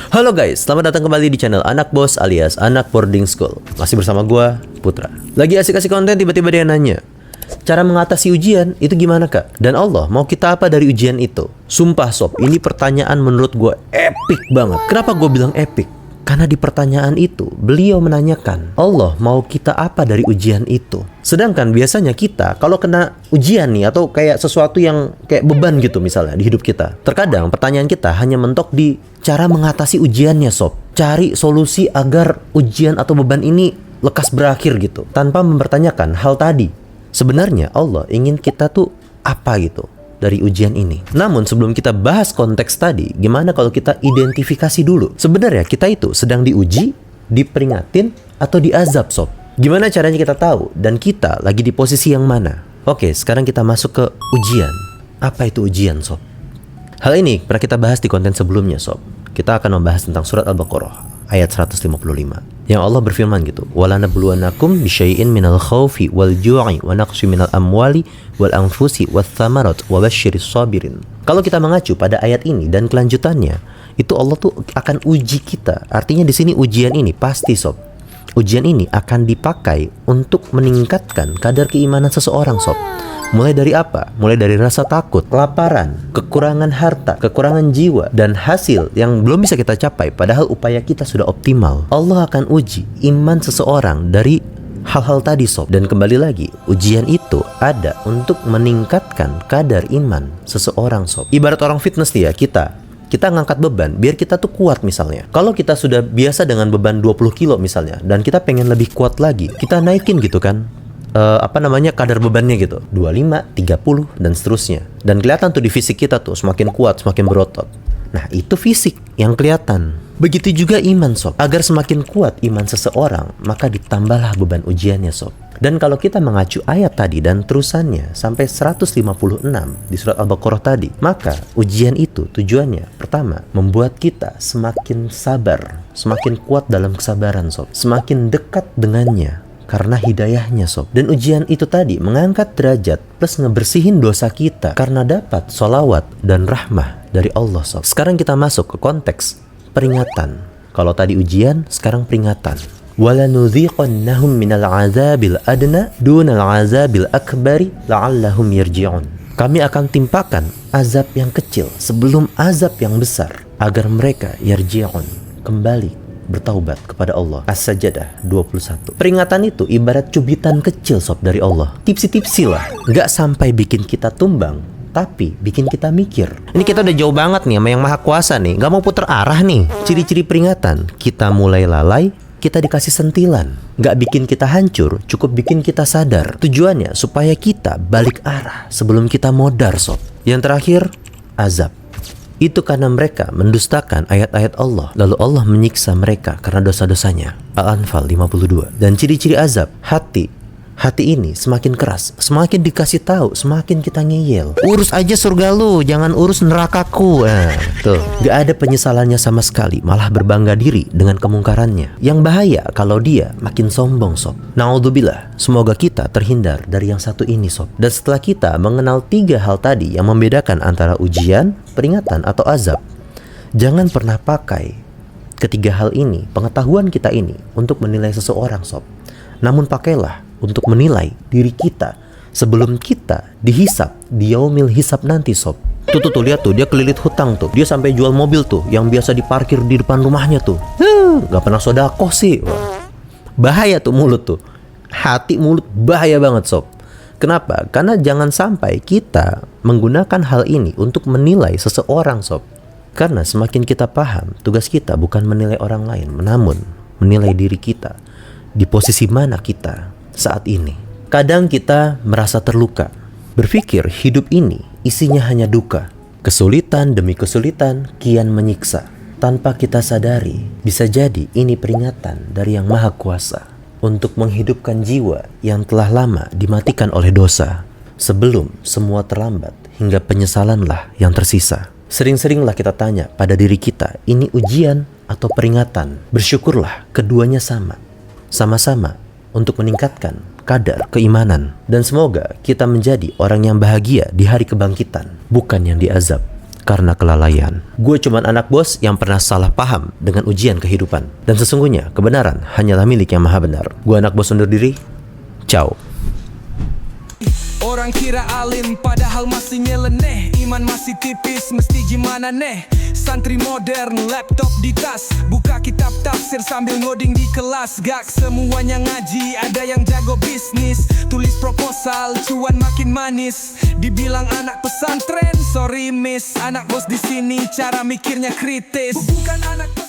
Halo guys, selamat datang kembali di channel Anak Bos alias Anak Boarding School. Masih bersama gua, Putra. Lagi asik-asik konten, tiba-tiba dia nanya, cara mengatasi ujian itu gimana kak? Dan Allah mau kita apa dari ujian itu? Sumpah sob, ini pertanyaan menurut gua epic banget. Kenapa gua bilang epic? Karena di pertanyaan itu, beliau menanyakan, Allah mau kita apa dari ujian itu? Sedangkan biasanya kita, kalau kena ujian nih, atau kayak sesuatu yang kayak beban gitu misalnya di hidup kita, terkadang pertanyaan kita hanya mentok di cara mengatasi ujiannya sob. Cari solusi agar ujian atau beban ini lekas berakhir gitu, tanpa mempertanyakan hal tadi. Sebenarnya Allah ingin kita tuh apa gitu dari ujian ini. Namun sebelum kita bahas konteks tadi, gimana kalau kita identifikasi dulu? Sebenarnya kita itu sedang diuji, diperingatin, atau diazab sob. Gimana caranya kita tahu? Dan kita lagi di posisi yang mana? Oke, sekarang kita masuk ke ujian. Apa itu ujian sob? Hal ini pernah kita bahas di konten sebelumnya sob. Kita akan membahas tentang surat Al-Baqarah ayat 155. Yang Allah berfirman gitu, "Walanabluwannakum bisyai'in minal khaufi wal ju'i wa naqsyin minal amwali wal anfusi wath thamarat wa basyiris sabirin." Kalau kita mengacu pada ayat ini dan kelanjutannya, itu Allah tuh akan uji kita. Artinya di sini ujian ini pasti sob. Ujian ini akan dipakai untuk meningkatkan kadar keimanan seseorang sob. Mulai dari apa? Mulai dari rasa takut, kelaparan, kekurangan harta, kekurangan jiwa, dan hasil yang belum bisa kita capai padahal upaya kita sudah optimal. Allah akan uji iman seseorang dari hal-hal tadi sob. Dan kembali lagi, ujian itu ada untuk meningkatkan kadar iman seseorang sob. Ibarat orang fitness nih ya, kita ngangkat beban biar kita tuh kuat misalnya. Kalau kita sudah biasa dengan beban 20 kilo misalnya, dan kita pengen lebih kuat lagi, kita naikin gitu kan, kadar bebannya gitu, 25, 30 dan seterusnya. Dan kelihatan tuh di fisik kita tuh semakin kuat, semakin berotot. Nah, itu fisik yang kelihatan. Begitu juga iman sob. Agar semakin kuat iman seseorang, maka ditambahlah beban ujiannya sob. Dan kalau kita mengacu ayat tadi dan terusannya sampai 156 di surat Al-Baqarah tadi, maka ujian itu tujuannya pertama, membuat kita semakin sabar, semakin kuat dalam kesabaran sob, semakin dekat dengannya karena hidayahnya sob. Dan ujian itu tadi mengangkat derajat plus ngebersihin dosa kita karena dapat sholawat dan rahmah dari Allah sob. Sekarang kita masuk ke konteks peringatan. Kalau tadi ujian, sekarang peringatan. وَلَنُذِيقَنَّهُمْ مِنَ الْعَذَابِ الْأَدْنَى دُونَ الْعَذَابِ الْأَكْبَرِ لَعَلَّهُمْ يَرْجِعُونَ. Kami akan timpakan azab yang kecil sebelum azab yang besar agar mereka yarji'un, kembali bertaubat kepada Allah. As-Sajdah 21. Peringatan itu ibarat cubitan kecil sob dari Allah. Tipsi-tipsi lah. Gak sampai bikin kita tumbang, tapi bikin kita mikir. Ini kita udah jauh banget nih sama yang maha kuasa nih. Gak mau puter arah nih. Ciri-ciri peringatan, kita mulai lalai, kita dikasih sentilan. Gak bikin kita hancur, cukup bikin kita sadar. Tujuannya supaya kita balik arah sebelum kita modar sob. Yang terakhir, azab. Itu karena mereka mendustakan ayat-ayat Allah, lalu Allah menyiksa mereka karena dosa-dosanya. Al-Anfal 52. Dan ciri-ciri azab, hati ini semakin keras, semakin dikasih tahu, semakin kita ngeyel. Urus aja surga lu, jangan urus nerakaku. Tuh, gak ada penyesalannya sama sekali, malah berbangga diri dengan kemungkarannya. Yang bahaya kalau dia makin sombong sob. Na'udzubillah, semoga kita terhindar dari yang satu ini sob. Dan setelah kita mengenal 3 hal tadi yang membedakan antara ujian, peringatan, atau azab, jangan pernah pakai ketiga hal ini, pengetahuan kita ini, untuk menilai seseorang sob. Namun pakailah untuk menilai diri kita sebelum kita dihisap di yaumil hisab nanti sob. Tuh lihat tuh, dia kelilit hutang tuh. Dia sampai jual mobil tuh yang biasa diparkir di depan rumahnya tuh. Gak pernah sodakoh sih. Bahaya tuh mulut tuh. Hati mulut bahaya banget sob. Kenapa? Karena jangan sampai kita menggunakan hal ini untuk menilai seseorang sob. Karena semakin kita paham, tugas kita bukan menilai orang lain, namun menilai diri kita. Di posisi mana kita saat ini? Kadang kita merasa terluka, berpikir hidup ini isinya hanya duka. Kesulitan demi kesulitan kian menyiksa. Tanpa kita sadari, bisa jadi ini peringatan dari Yang Maha Kuasa untuk menghidupkan jiwa yang telah lama dimatikan oleh dosa. Sebelum semua terlambat hingga penyesalanlah yang tersisa. Sering-seringlah kita tanya pada diri kita, ini ujian atau peringatan? Bersyukurlah keduanya sama-sama untuk meningkatkan kadar keimanan. Dan semoga kita menjadi orang yang bahagia di hari kebangkitan, bukan yang diazab. karena kelalaian. Gue cuman anak bos yang pernah salah paham dengan ujian kehidupan. Dan sesungguhnya kebenaran hanyalah milik yang maha benar. Gue anak bos undur diri. Ciao. Orang kira alim padahal masih nyeleneh. Iman masih tipis mesti gimana neh. Santri modern laptop di tas, buka kitab tafsir sambil ngoding di kelas. Gak semuanya ngaji, ada yang jago bisnis. Tulis proposal, cuan makin manis. Dibilang anak pesantren, sorry miss. Anak bos di sini cara mikirnya kritis. Bukan anak